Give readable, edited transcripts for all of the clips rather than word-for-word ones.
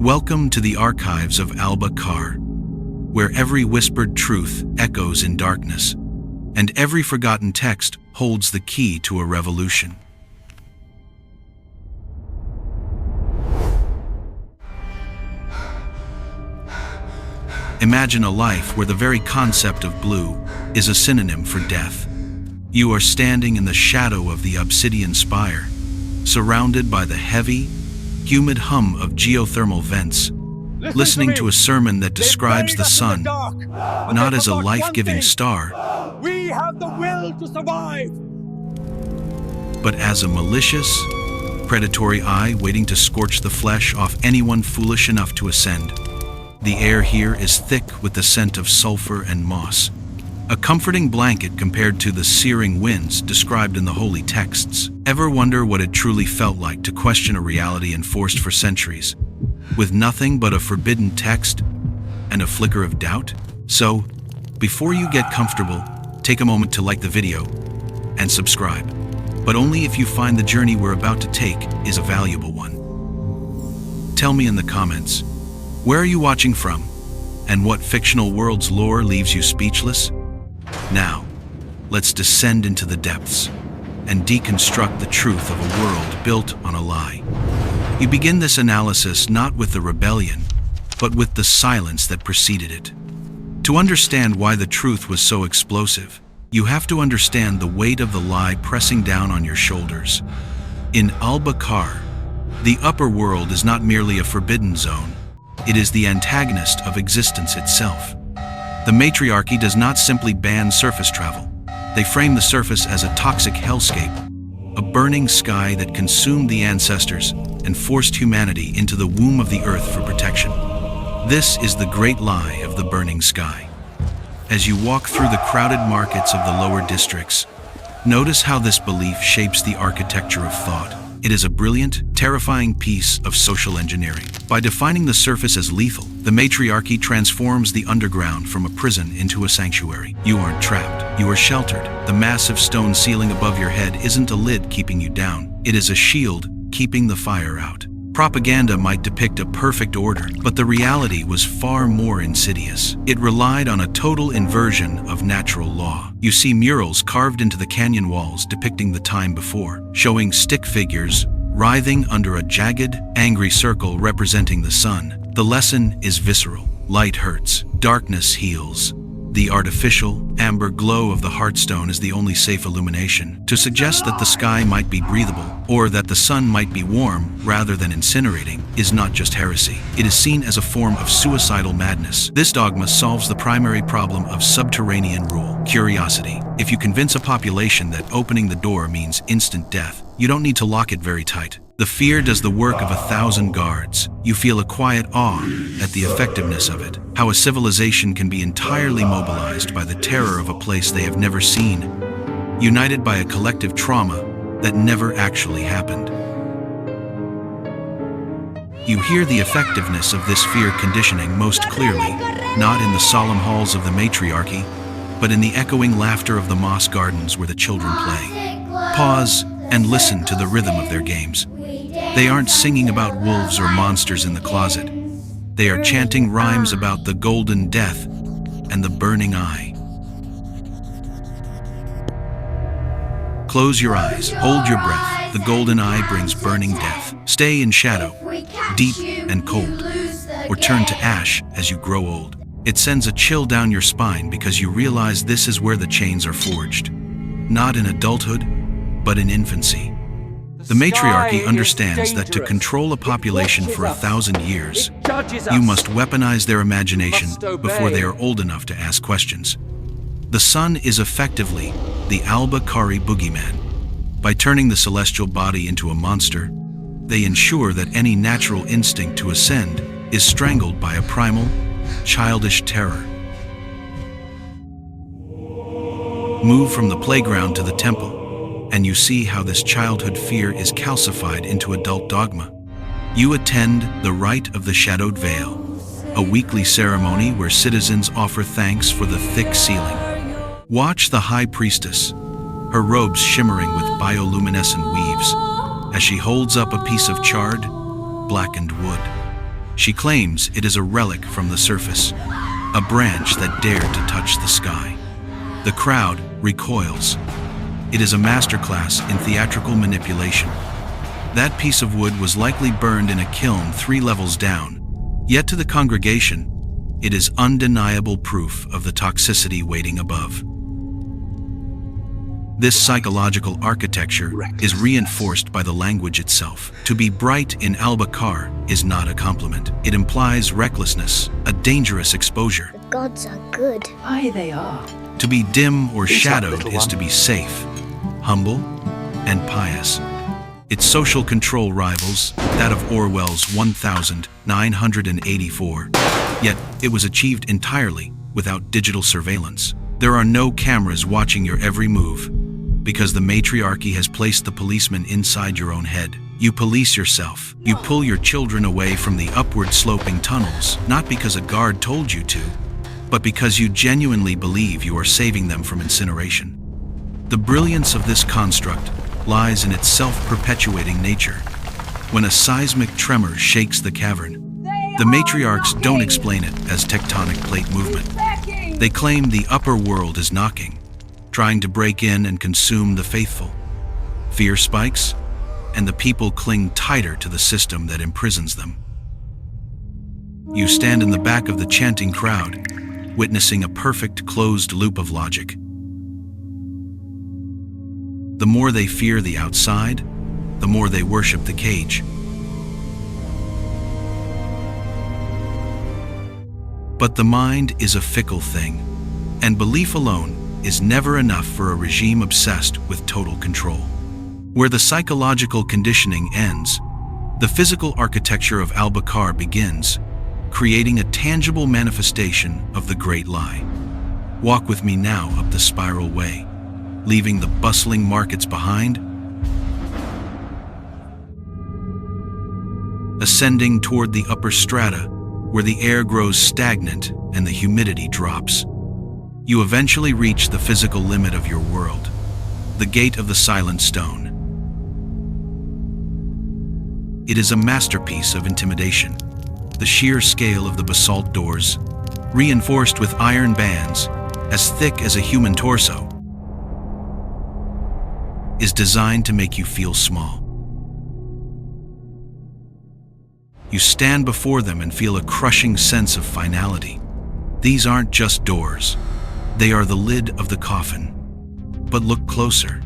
Welcome to the archives of Alba-Kar, where every whispered truth echoes in darkness, and every forgotten text holds the key to a revolution. Imagine a life where the very concept of blue is a synonym for death. You are standing in the shadow of the obsidian spire, surrounded by the heavy, humid hum of geothermal vents, listening to a sermon that describes the sun not as a life-giving star, we have the will to survive, but as a malicious, predatory eye waiting to scorch the flesh off anyone foolish enough to ascend. The air here is thick with the scent of sulfur and moss, a comforting blanket compared to the searing winds described in the holy texts. Ever wonder what it truly felt like to question a reality enforced for centuries, with nothing but a forbidden text and a flicker of doubt? So, before you get comfortable, take a moment to like the video and subscribe, but only if you find the journey we're about to take is a valuable one. Tell me in the comments, where are you watching from, and what fictional world's lore leaves you speechless? Now, let's descend into the depths and deconstruct the truth of a world built on a lie. You begin this analysis not with the rebellion, but with the silence that preceded it. To understand why the truth was so explosive, you have to understand the weight of the lie pressing down on your shoulders. In Alba-Kar, the upper world is not merely a forbidden zone, it is the antagonist of existence itself. The matriarchy does not simply ban surface travel. They frame the surface as a toxic hellscape, a burning sky that consumed the ancestors and forced humanity into the womb of the earth for protection. This is the great lie of the burning sky. As you walk through the crowded markets of the lower districts, notice how this belief shapes the architecture of thought. It is a brilliant, terrifying piece of social engineering. By defining the surface as lethal, the matriarchy transforms the underground from a prison into a sanctuary. You aren't trapped, you are sheltered. The massive stone ceiling above your head isn't a lid keeping you down, it is a shield keeping the fire out. Propaganda might depict a perfect order, but the reality was far more insidious. It relied on a total inversion of natural law. You see murals carved into the canyon walls depicting the time before, showing stick figures writhing under a jagged, angry circle representing the sun. The lesson is visceral. Light hurts, darkness heals. The artificial, amber glow of the heartstone is the only safe illumination. To suggest that the sky might be breathable, or that the sun might be warm rather than incinerating, is not just heresy. It is seen as a form of suicidal madness. This dogma solves the primary problem of subterranean rule: curiosity. If you convince a population that opening the door means instant death, you don't need to lock it very tight. The fear does the work of 1,000 guards. You feel a quiet awe at the effectiveness of it, how a civilization can be entirely mobilized by the terror of a place they have never seen, united by a collective trauma that never actually happened. You hear the effectiveness of this fear conditioning most clearly, not in the solemn halls of the matriarchy, but in the echoing laughter of the moss gardens where the children play. Pause and listen to the rhythm of their games. They aren't singing about wolves or monsters in the closet. They are chanting rhymes about the golden death and the burning eye. Close your eyes, hold your breath. The golden eye brings burning death. Stay in shadow, deep and cold, or turn to ash as you grow old. It sends a chill down your spine because you realize this is where the chains are forged. Not in adulthood, but in infancy. The matriarchy understands that to control a population for 1,000 years, you must weaponize their imagination before they are old enough to ask questions. The sun is effectively the Alba-Kari boogeyman. By turning the celestial body into a monster, they ensure that any natural instinct to ascend is strangled by a primal, childish terror. Move from the playground to the temple, and you see how this childhood fear is calcified into adult dogma. You attend the Rite of the Shadowed Veil, a weekly ceremony where citizens offer thanks for the thick ceiling. Watch the High Priestess, her robes shimmering with bioluminescent weaves, as she holds up a piece of charred, blackened wood. She claims it is a relic from the surface, a branch that dared to touch the sky. The crowd recoils. It is a masterclass in theatrical manipulation. That piece of wood was likely burned in a kiln 3 levels down, yet to the congregation, it is undeniable proof of the toxicity waiting above. This psychological architecture is reinforced by the language itself. To be bright in Alba-Kar is not a compliment. It implies recklessness, a dangerous exposure. The gods are good. Aye, they are. To be dim or shadowed is to be safe, humble, and pious. Its social control rivals that of Orwell's 1984, yet it was achieved entirely without digital surveillance. There are no cameras watching your every move, because the matriarchy has placed the policeman inside your own head. You police yourself. You pull your children away from the upward sloping tunnels, not because a guard told you to, but because you genuinely believe you are saving them from incineration. The brilliance of this construct lies in its self-perpetuating nature. When a seismic tremor shakes the cavern, the matriarchs don't explain it as tectonic plate movement. They claim the upper world is knocking, trying to break in and consume the faithful. Fear spikes, and the people cling tighter to the system that imprisons them. You stand in the back of the chanting crowd, witnessing a perfect closed loop of logic. The more they fear the outside, the more they worship the cage. But the mind is a fickle thing, and belief alone is never enough for a regime obsessed with total control. Where the psychological conditioning ends, the physical architecture of Alba-Kar begins, creating a tangible manifestation of the great lie. Walk with me now up the spiral way, leaving the bustling markets behind, ascending toward the upper strata, where the air grows stagnant and the humidity drops. You eventually reach the physical limit of your world, the gate of the silent stone. It is a masterpiece of intimidation. The sheer scale of the basalt doors, reinforced with iron bands as thick as a human torso, is designed to make you feel small. You stand before them and feel a crushing sense of finality. These aren't just doors. They are the lid of the coffin. But look closer,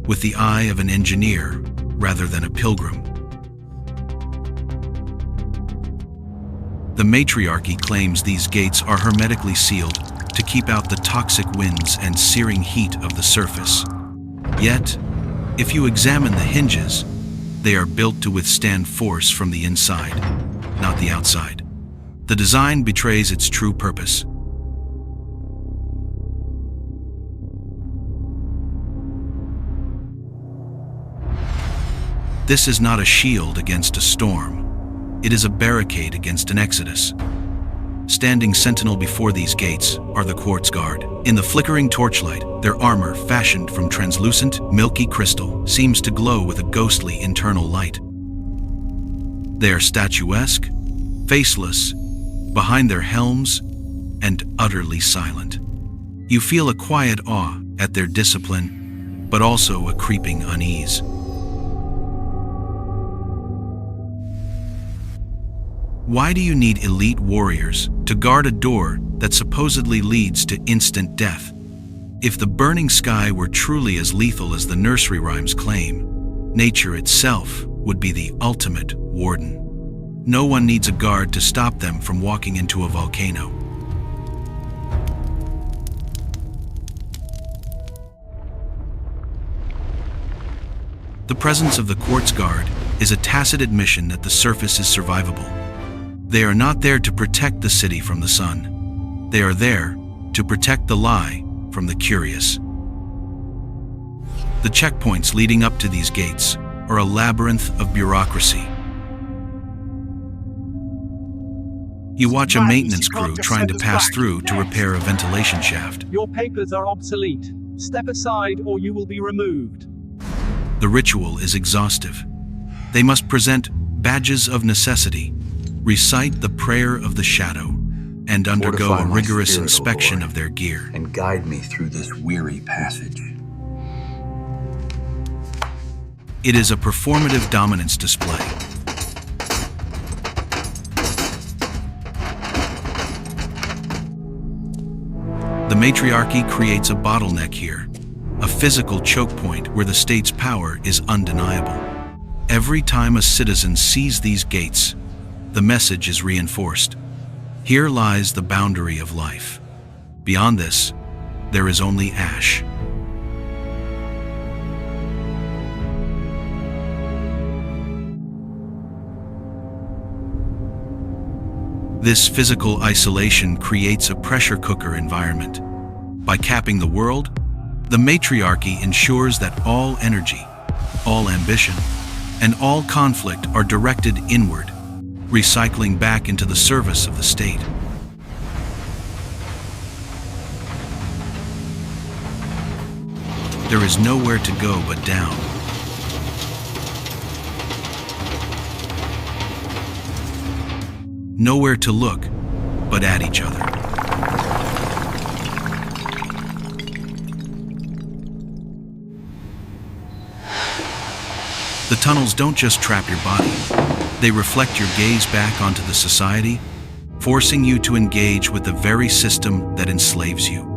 with the eye of an engineer rather than a pilgrim. The matriarchy claims these gates are hermetically sealed to keep out the toxic winds and searing heat of the surface. Yet, if you examine the hinges, they are built to withstand force from the inside, not the outside. The design betrays its true purpose. This is not a shield against a storm. It is a barricade against an exodus. Standing sentinel before these gates are the Quartz Guard. In the flickering torchlight, their armor, fashioned from translucent, milky crystal, seems to glow with a ghostly internal light. They are statuesque, faceless, behind their helms, and utterly silent. You feel a quiet awe at their discipline, but also a creeping unease. Why do you need elite warriors to guard a door that supposedly leads to instant death? If the burning sky were truly as lethal as the nursery rhymes claim, nature itself would be the ultimate warden. No one needs a guard to stop them from walking into a volcano. The presence of the Quartz Guard is a tacit admission that the surface is survivable. They are not there to protect the city from the sun. They are there to protect the lie from the curious. The checkpoints leading up to these gates are a labyrinth of bureaucracy. You watch a maintenance crew trying to pass through to repair a ventilation shaft. Your papers are obsolete. Step aside or you will be removed. The ritual is exhaustive. They must present badges of necessity, recite the prayer of the shadow, and undergo Fortify a my rigorous spirit, O inspection Lord, of their gear. and guide me through this weary passage. It is a performative dominance display. The matriarchy creates a bottleneck here, a physical choke point where the state's power is undeniable. Every time a citizen sees these gates, the message is reinforced. Here lies the boundary of life. Beyond this, there is only ash. This physical isolation creates a pressure cooker environment. By capping the world, the matriarchy ensures that all energy, all ambition, and all conflict are directed inward, recycling back into the service of the state. There is nowhere to go but down. Nowhere to look but at each other. The tunnels don't just trap your body, they reflect your gaze back onto the society, forcing you to engage with the very system that enslaves you.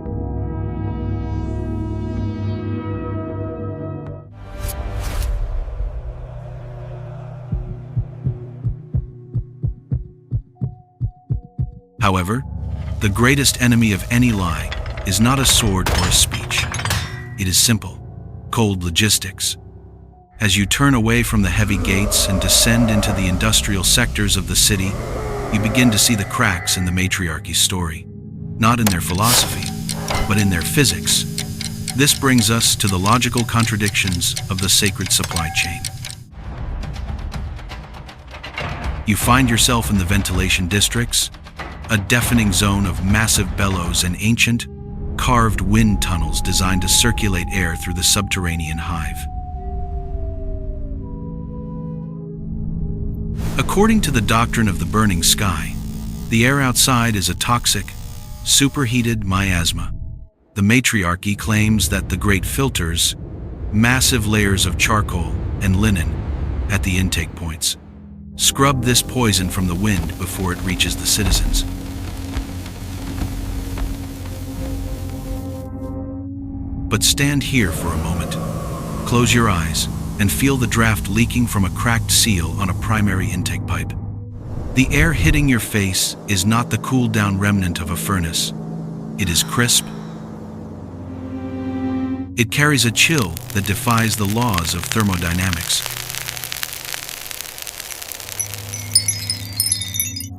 However, the greatest enemy of any lie is not a sword or a speech. It is simple, cold logistics. As you turn away from the heavy gates and descend into the industrial sectors of the city, you begin to see the cracks in the matriarchy's story. Not in their philosophy, but in their physics. This brings us to the logical contradictions of the sacred supply chain. You find yourself in the ventilation districts, a deafening zone of massive bellows and ancient, carved wind tunnels designed to circulate air through the subterranean hive. According to the doctrine of the burning sky, the air outside is a toxic, superheated miasma. The matriarchy claims that the great filters, massive layers of charcoal and linen at the intake points, scrub this poison from the wind before it reaches the citizens. But stand here for a moment. Close your eyes and feel the draft leaking from a cracked seal on a primary intake pipe. The air hitting your face is not the cooled-down remnant of a furnace. It is crisp. It carries a chill that defies the laws of thermodynamics.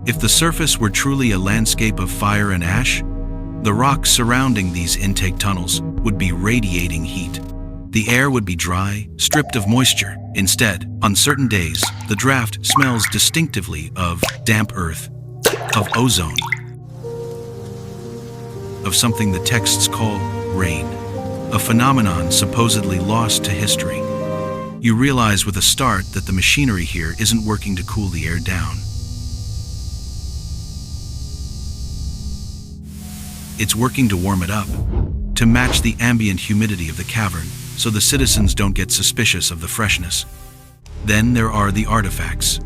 If the surface were truly a landscape of fire and ash, the rocks surrounding these intake tunnels would be radiating heat. The air would be dry, stripped of moisture. Instead, on certain days, the draft smells distinctively of damp earth, of ozone, of something the texts call rain, a phenomenon supposedly lost to history. You realize with a start that the machinery here isn't working to cool the air down. It's working to warm it up, to match the ambient humidity of the cavern, so the citizens don't get suspicious of the freshness. Then there are the artifacts.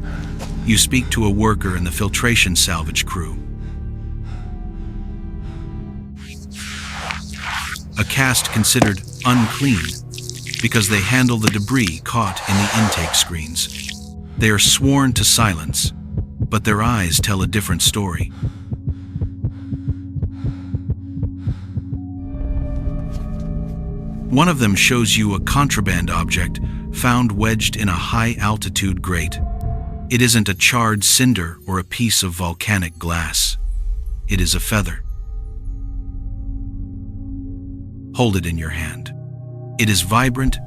You speak to a worker in the filtration salvage crew. A caste considered unclean because they handle the debris caught in the intake screens. They are sworn to silence, but their eyes tell a different story. One of them shows you a contraband object found wedged in a high-altitude grate. It isn't a charred cinder or a piece of volcanic glass. It is a feather. Hold it in your hand. It is vibrant,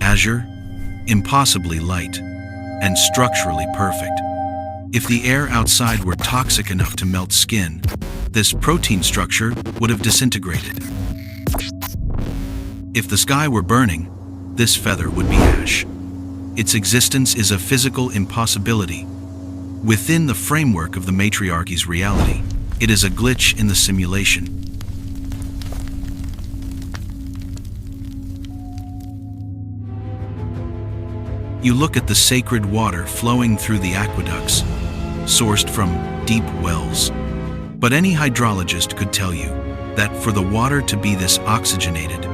azure, impossibly light, and structurally perfect. If the air outside were toxic enough to melt skin, this protein structure would have disintegrated. If the sky were burning, this feather would be ash. Its existence is a physical impossibility, within the framework of the matriarchy's reality. It is a glitch in the simulation. You look at the sacred water flowing through the aqueducts, sourced from deep wells. But any hydrologist could tell you that for the water to be this oxygenated,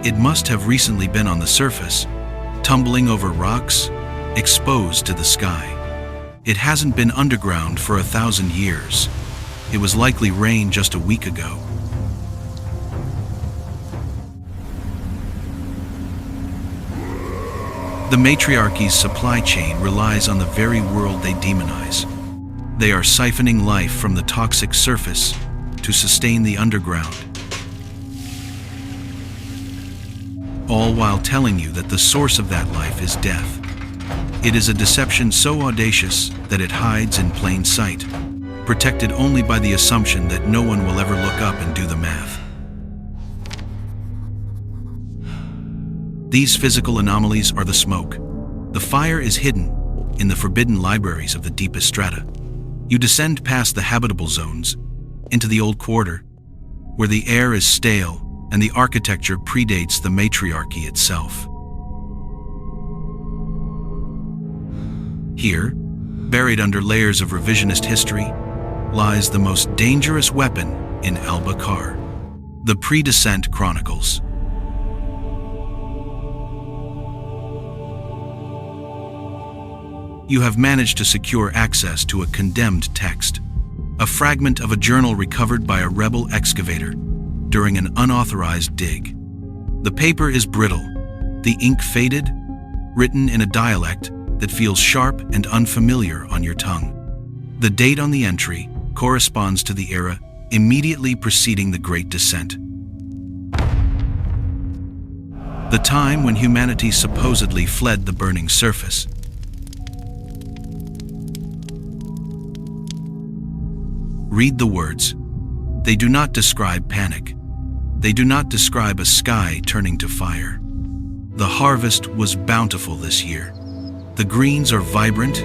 it must have recently been on the surface, tumbling over rocks, exposed to the sky. It hasn't been underground for 1,000 years. It was likely rain just a week ago. The matriarchy's supply chain relies on the very world they demonize. They are siphoning life from the toxic surface to sustain the underground, all while telling you that the source of that life is death. It is a deception so audacious that it hides in plain sight, protected only by the assumption that no one will ever look up and do the math. These physical anomalies are the smoke. The fire is hidden in the forbidden libraries of the deepest strata. You descend past the habitable zones into the old quarter, where the air is stale and the architecture predates the matriarchy itself. Here, buried under layers of revisionist history, lies the most dangerous weapon in Alba-Kar, the pre-descent chronicles. You have managed to secure access to a condemned text, a fragment of a journal recovered by a rebel excavator during an unauthorized dig. The paper is brittle, the ink faded, written in a dialect that feels sharp and unfamiliar on your tongue. The date on the entry corresponds to the era immediately preceding the Great Descent, the time when humanity supposedly fled the burning surface. Read the words. They do not describe panic. They do not describe a sky turning to fire. The harvest was bountiful this year. The greens are vibrant,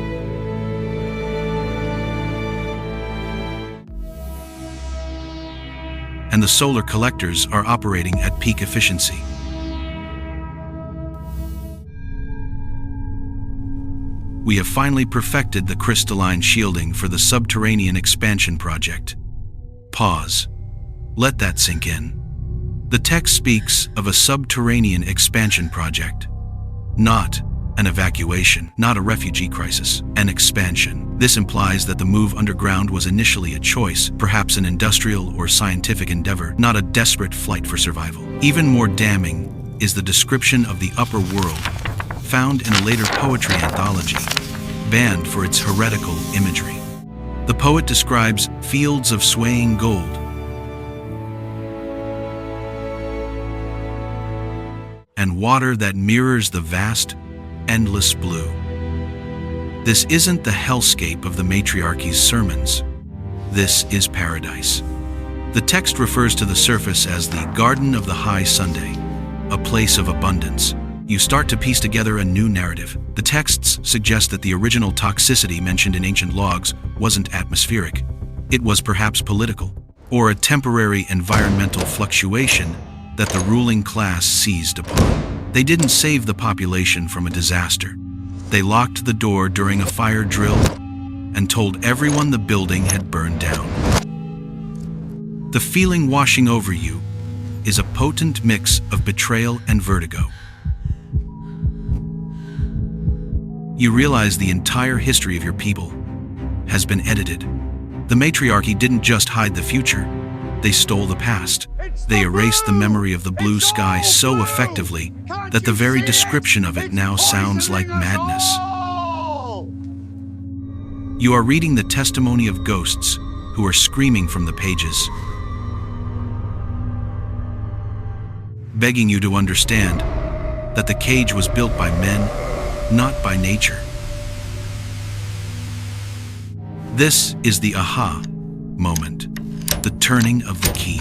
and the solar collectors are operating at peak efficiency. We have finally perfected the crystalline shielding for the subterranean expansion project. Pause. Let that sink in. The text speaks of a subterranean expansion project, not an evacuation, not a refugee crisis, an expansion. This implies that the move underground was initially a choice, perhaps an industrial or scientific endeavor, not a desperate flight for survival. Even more damning is the description of the upper world, found in a later poetry anthology, banned for its heretical imagery. The poet describes fields of swaying gold, and water that mirrors the vast, endless blue. This isn't the hellscape of the matriarchy's sermons. This is paradise. The text refers to the surface as the Garden of the High Sunday, a place of abundance. You start to piece together a new narrative. The texts suggest that the original toxicity mentioned in ancient logs wasn't atmospheric. It was perhaps political, or a temporary environmental fluctuation that the ruling class seized upon. They didn't save the population from a disaster. They locked the door during a fire drill and told everyone the building had burned down. The feeling washing over you is a potent mix of betrayal and vertigo. You realize the entire history of your people has been edited. The matriarchy didn't just hide the future, they stole the past. They erased the memory of the blue sky so effectively that the very description of it now sounds like madness. You are reading the testimony of ghosts who are screaming from the pages, begging you to understand that the cage was built by men, not by nature. This is the aha moment, the turning of the key.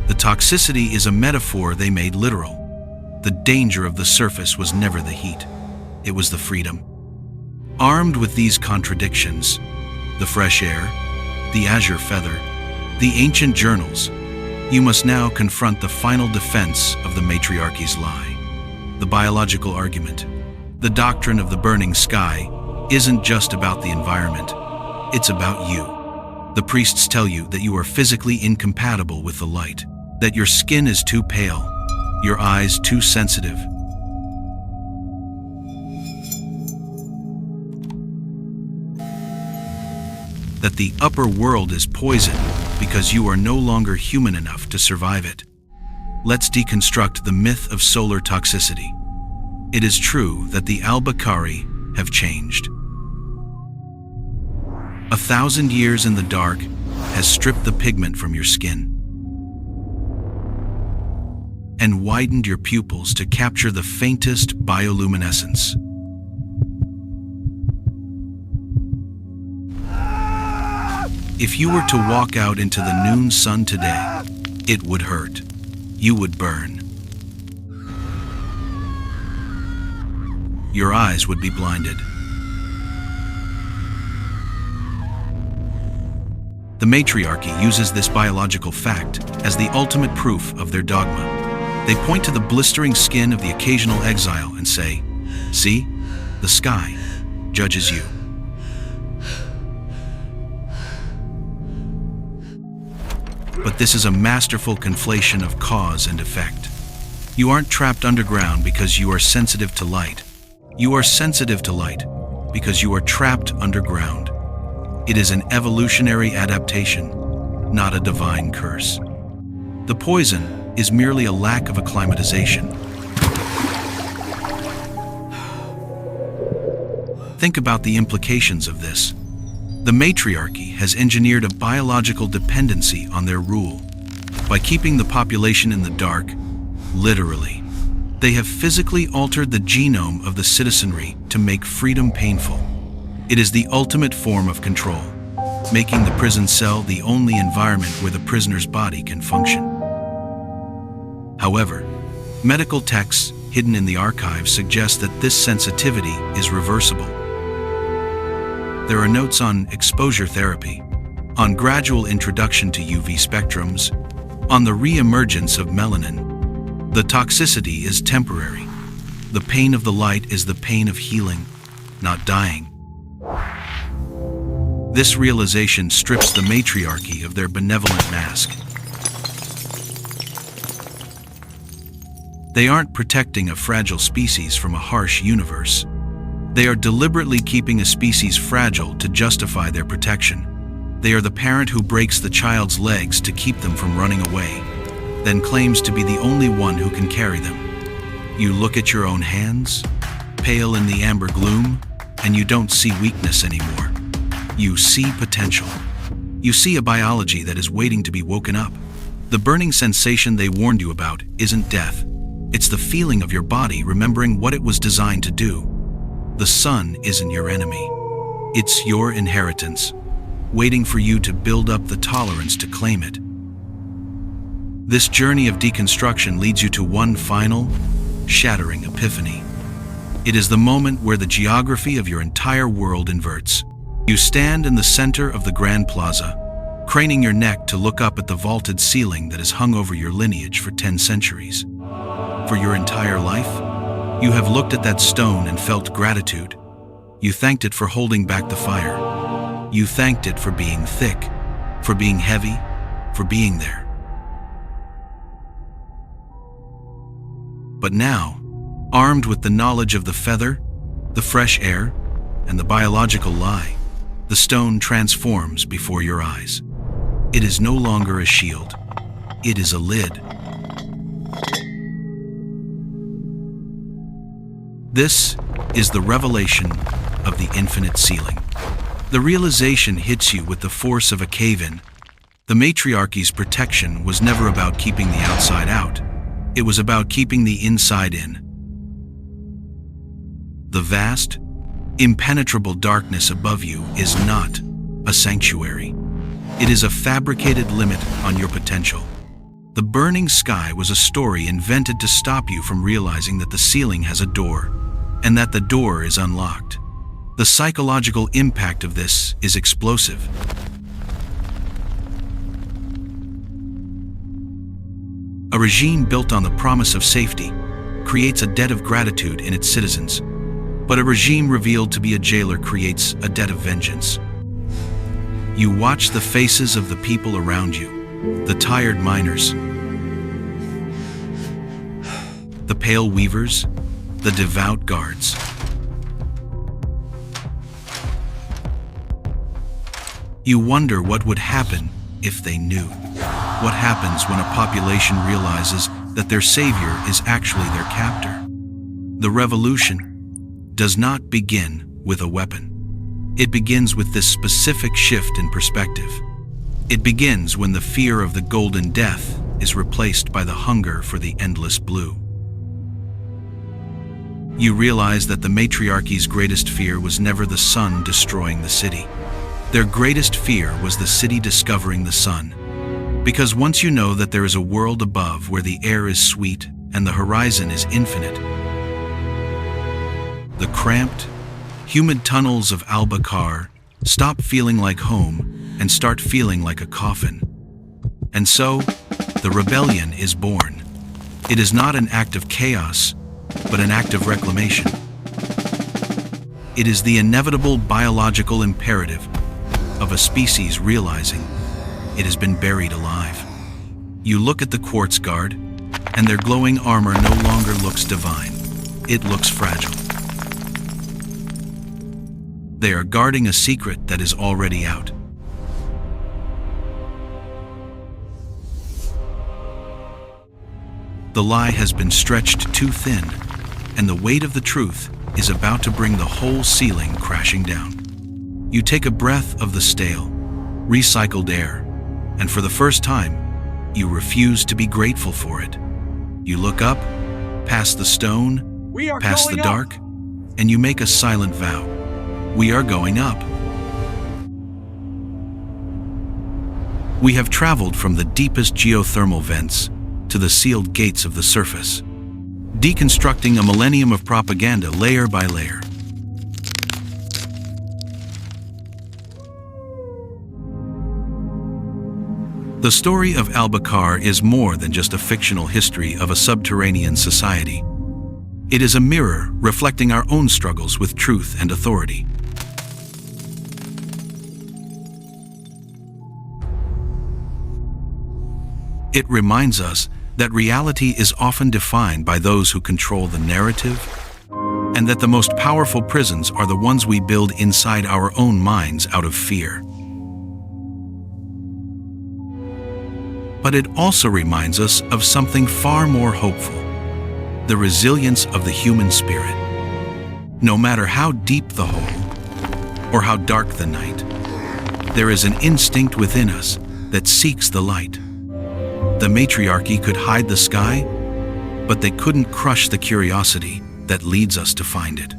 The toxicity is a metaphor they made literal. The danger of the surface was never the heat. It was the freedom. Armed with these contradictions, the fresh air, the azure feather, the ancient journals, you must now confront the final defense of the matriarchy's lie. The biological argument, the doctrine of the burning sky, isn't just about the environment. It's about you. The priests tell you that you are physically incompatible with the light, that your skin is too pale, your eyes too sensitive. That the upper world is poison because you are no longer human enough to survive it. Let's deconstruct the myth of solar toxicity. It is true that the Alba-Kar have changed. 1,000 years in the dark has stripped the pigment from your skin and widened your pupils to capture the faintest bioluminescence. If you were to walk out into the noon sun today, it would hurt. You would burn. Your eyes would be blinded. The matriarchy uses this biological fact as the ultimate proof of their dogma. They point to the blistering skin of the occasional exile and say, "See, the sky judges you." But this is a masterful conflation of cause and effect. You aren't trapped underground because you are sensitive to light. You are sensitive to light because you are trapped underground. It is an evolutionary adaptation, not a divine curse. The poison is merely a lack of acclimatization. Think about the implications of this. The matriarchy has engineered a biological dependency on their rule. By keeping the population in the dark, literally, they have physically altered the genome of the citizenry to make freedom painful. It is the ultimate form of control, making the prison cell the only environment where the prisoner's body can function. However, medical texts hidden in the archives suggest that this sensitivity is reversible. There are notes on exposure therapy, on gradual introduction to UV spectrums, on the re-emergence of melanin. The toxicity is temporary. The pain of the light is the pain of healing, not dying. This realization strips the matriarchy of their benevolent mask. They aren't protecting a fragile species from a harsh universe. They are deliberately keeping a species fragile to justify their protection. They are the parent who breaks the child's legs to keep them from running away, then claims to be the only one who can carry them. You look at your own hands, pale in the amber gloom, and you don't see weakness anymore. You see potential. You see a biology that is waiting to be woken up. The burning sensation they warned you about isn't death. It's the feeling of your body remembering what it was designed to do. The sun isn't your enemy. It's your inheritance, waiting for you to build up the tolerance to claim it. This journey of deconstruction leads you to one final, shattering epiphany. It is the moment where the geography of your entire world inverts. You stand in the center of the Grand Plaza, craning your neck to look up at the vaulted ceiling that has hung over your lineage for 10 centuries. For your entire life, you have looked at that stone and felt gratitude. You thanked it for holding back the fire. You thanked it for being thick, for being heavy, for being there. But now, armed with the knowledge of the feather, the fresh air, and the biological lie, the stone transforms before your eyes. It is no longer a shield. It is a lid. This is the revelation of the infinite ceiling. The realization hits you with the force of a cave-in. The matriarchy's protection was never about keeping the outside out. It was about keeping the inside in. The vast, impenetrable darkness above you is not a sanctuary. It is a fabricated limit on your potential. The burning sky was a story invented to stop you from realizing that the ceiling has a door, and that the door is unlocked. The psychological impact of this is explosive. A regime built on the promise of safety creates a debt of gratitude in its citizens, but a regime revealed to be a jailer creates a debt of vengeance. You watch the faces of the people around you, the tired miners, the pale weavers, the devout guards. You wonder what would happen if they knew. What happens when a population realizes that their savior is actually their captor? The revolution does not begin with a weapon. It begins with this specific shift in perspective. It begins when the fear of the golden death is replaced by the hunger for the endless blue. You realize that the matriarchy's greatest fear was never the sun destroying the city. Their greatest fear was the city discovering the sun. Because once you know that there is a world above where the air is sweet and the horizon is infinite, the cramped, humid tunnels of Alba-Kar stop feeling like home and start feeling like a coffin. And so, the rebellion is born. It is not an act of chaos, but an act of reclamation. It is the inevitable biological imperative of a species realizing it has been buried alive. You look at the quartz guard, and their glowing armor no longer looks divine. It looks fragile. They are guarding a secret that is already out. The lie has been stretched too thin, and the weight of the truth is about to bring the whole ceiling crashing down. You take a breath of the stale, recycled air, and for the first time, you refuse to be grateful for it. You look up, past the stone, past the dark, and you make a silent vow. We are going up. We have traveled from the deepest geothermal vents to the sealed gates of the surface, deconstructing a millennium of propaganda layer by layer. The story of Alba-Kar is more than just a fictional history of a subterranean society. It is a mirror reflecting our own struggles with truth and authority. It reminds us that reality is often defined by those who control the narrative, and that the most powerful prisons are the ones we build inside our own minds out of fear. But it also reminds us of something far more hopeful: the resilience of the human spirit. No matter how deep the hole, or how dark the night, there is an instinct within us that seeks the light. The matriarchy could hide the sky, but they couldn't crush the curiosity that leads us to find it.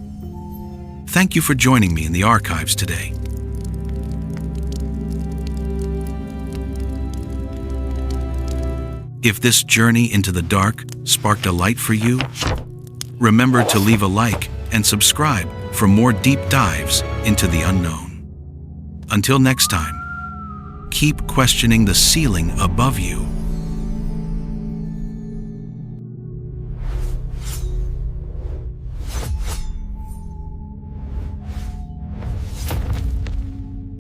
Thank you for joining me in the archives today. If this journey into the dark sparked a light for you, remember to leave a like and subscribe for more deep dives into the unknown. Until next time, keep questioning the ceiling above you